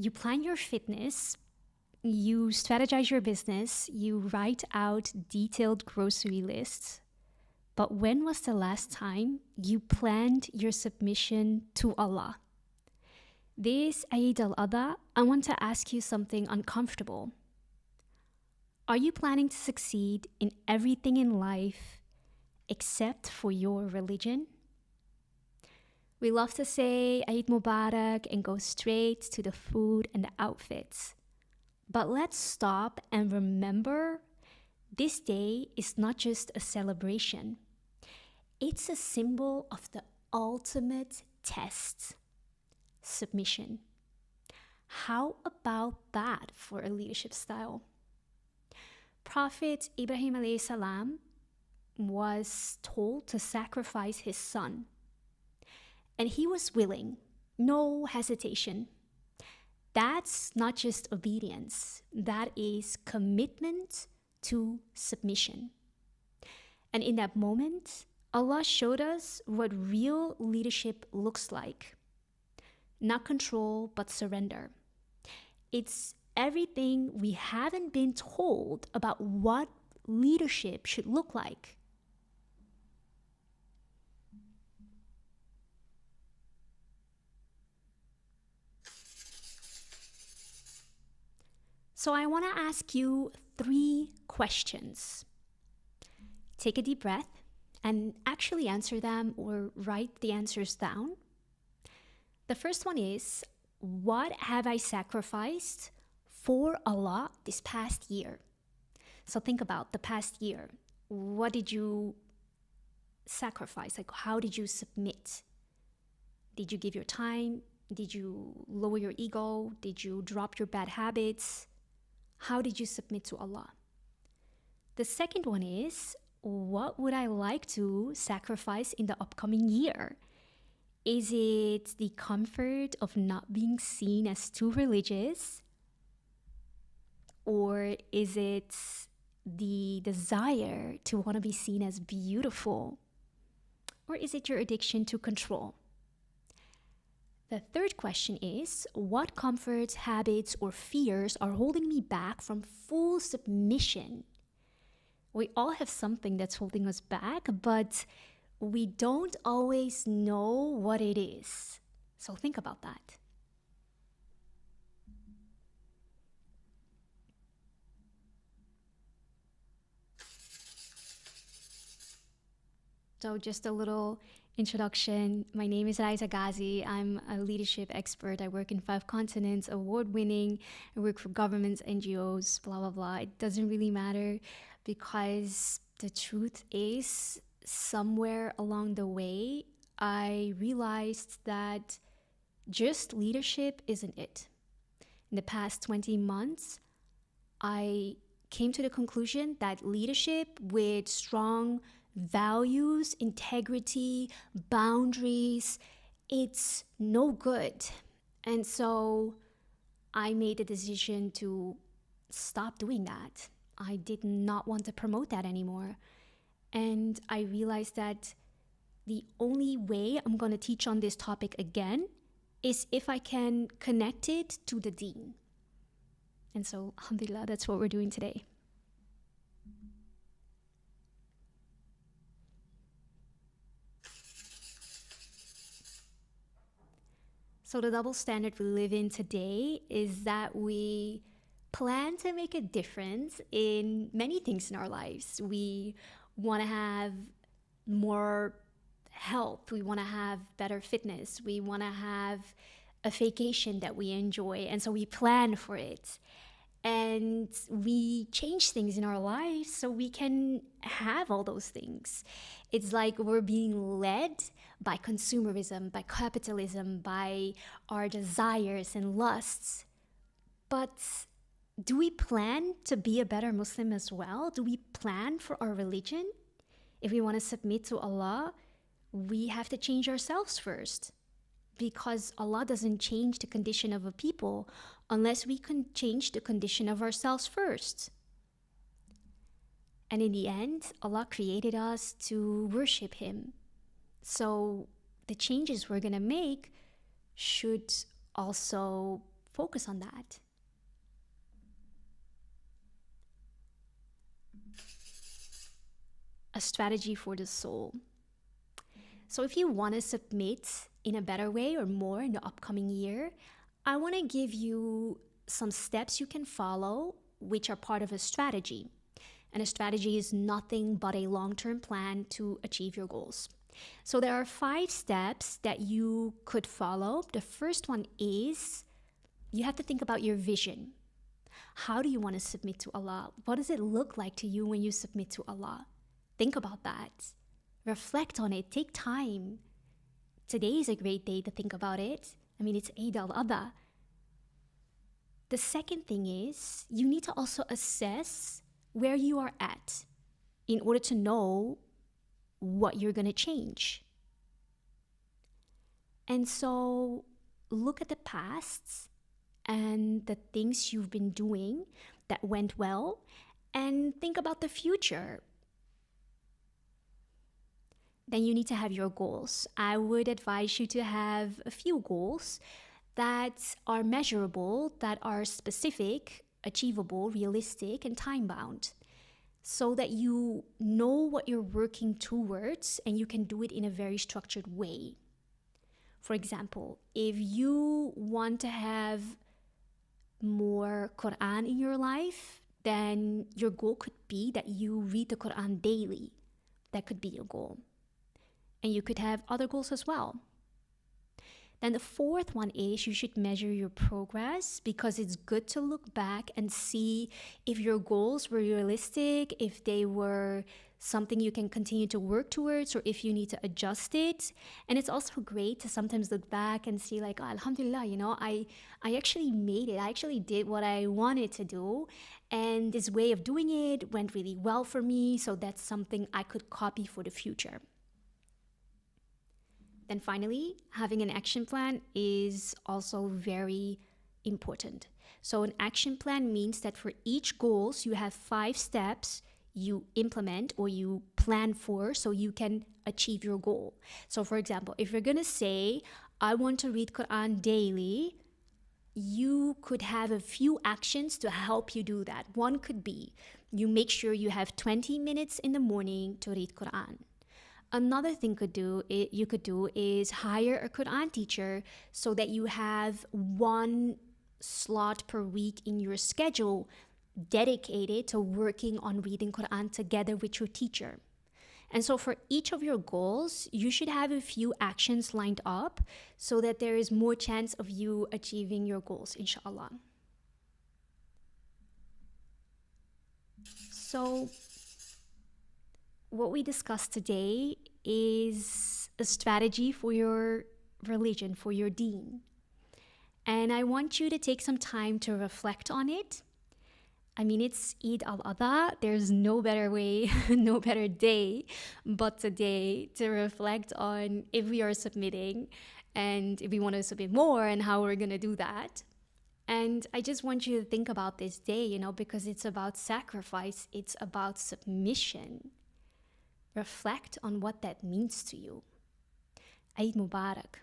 You plan your fitness, you strategize your business, you write out detailed grocery lists. But when was the last time you planned your submission to Allah? This Eid al-Adha, I want to ask you something uncomfortable. Are you planning to succeed in everything in life except for your religion? We love to say Eid Mubarak and go straight to the food and the outfits. But let's stop and remember this day is not just a celebration. It's a symbol of the ultimate test, submission. How about that for a leadership style? Prophet Ibrahim alayhi salam was told to sacrifice his son. And he was willing, no hesitation. That's not just obedience, that is commitment to submission. And in that moment, Allah showed us what real leadership looks like. Not control, but surrender. It's everything we haven't been told about what leadership should look like. So I want to ask you 3 questions. Take a deep breath and actually answer them or write the answers down. The first one is, what have I sacrificed for Allah this past year? So think about the past year. What did you sacrifice? Like, how did you submit? Did you give your time? Did you lower your ego? Did you drop your bad habits? How did you submit to Allah? The second one is, what would I like to sacrifice in the upcoming year? Is it the comfort of not being seen as too religious? Or is it the desire to want to be seen as beautiful? Or is it your addiction to control? The third question is, what comforts, habits, or fears are holding me back from full submission? We all have something that's holding us back, but we don't always know what it is. So think about that. So just a little introduction. My name is Raisa Ghazi. I'm a leadership expert. I work in 5 continents, award-winning. I work for governments, NGOs, blah, blah, blah. It doesn't really matter because the truth is, somewhere along the way, I realized that just leadership isn't it. In the past 20 months, I came to the conclusion that leadership with strong values, integrity, boundaries, it's no good. And so I made the decision to stop doing that. I did not want to promote that anymore. And I realized that the only way I'm going to teach on this topic again is if I can connect it to the Deen. And so, alhamdulillah, that's what we're doing today. So the double standard we live in today is that we plan to make a difference in many things in our lives. We want to have more health. We want to have better fitness. We want to have a vacation that we enjoy. And so we plan for it. And we change things in our lives so we can have all those things. It's like we're being led by consumerism, by capitalism, by our desires and lusts. But do we plan to be a better Muslim as well? Do we plan for our religion? If we want to submit to Allah, we have to change ourselves first. Because Allah doesn't change the condition of a people unless we can change the condition of ourselves first. And in the end, Allah created us to worship Him. So the changes we're going to make should also Focus on that. A strategy for the soul. So if you want to submit in a better way or more in the upcoming year, I want to give you some steps you can follow, which are part of a strategy. And a strategy is nothing but a long-term plan to achieve your goals. So there are 5 steps that you could follow. The first one is you have to think about your vision. How do you want to submit to Allah? What does it look like to you when you submit to Allah? Think about that. Reflect on it. Take time. Today is a great day to think about it. I mean, it's Eid al-Adha. The second thing is you need to also assess where you are at in order to know what you're going to change. And so look at the past and the things you've been doing that went well and think about the future. Then you need to have your goals. I would advise you to have a few goals that are measurable, that are specific, achievable, realistic, and time-bound, so that you know what you're working towards and you can do it in a very structured way. For example, if you want to have more Quran in your life, then your goal could be that you read the Quran daily. That could be your goal. And you could have other goals as well. Then the fourth one is you should measure your progress, because it's good to look back and see if your goals were realistic, if they were something you can continue to work towards, or if you need to adjust it. And it's also great to sometimes look back and see like, oh, alhamdulillah, I actually made it. I actually did what I wanted to do. And this way of doing it went really well for me. So that's something I could copy for the future. Then finally, having an action plan is also very important. So an action plan means that for each goals, you have 5 steps you implement or you plan for so you can achieve your goal. So for example, if you're going to say, I want to read Quran daily, you could have a few actions to help you do that. One could be you make sure you have 20 minutes in the morning to read Quran. Another thing you could do is hire a Quran teacher so that you have 1 slot per week in your schedule dedicated to working on reading Quran together with your teacher. And so for each of your goals, you should have a few actions lined up so that there is more chance of you achieving your goals, inshallah. So what we discussed today is a strategy for your religion, for your Deen. And I want you to take some time to reflect on it. I mean, it's Eid al-Adha. There's no better way, no better day but today to reflect on if we are submitting and if we want to submit more and how we're going to do that. And I just want you to think about this day, because it's about sacrifice. It's about submission. Reflect on what that means to you. Eid Mubarak.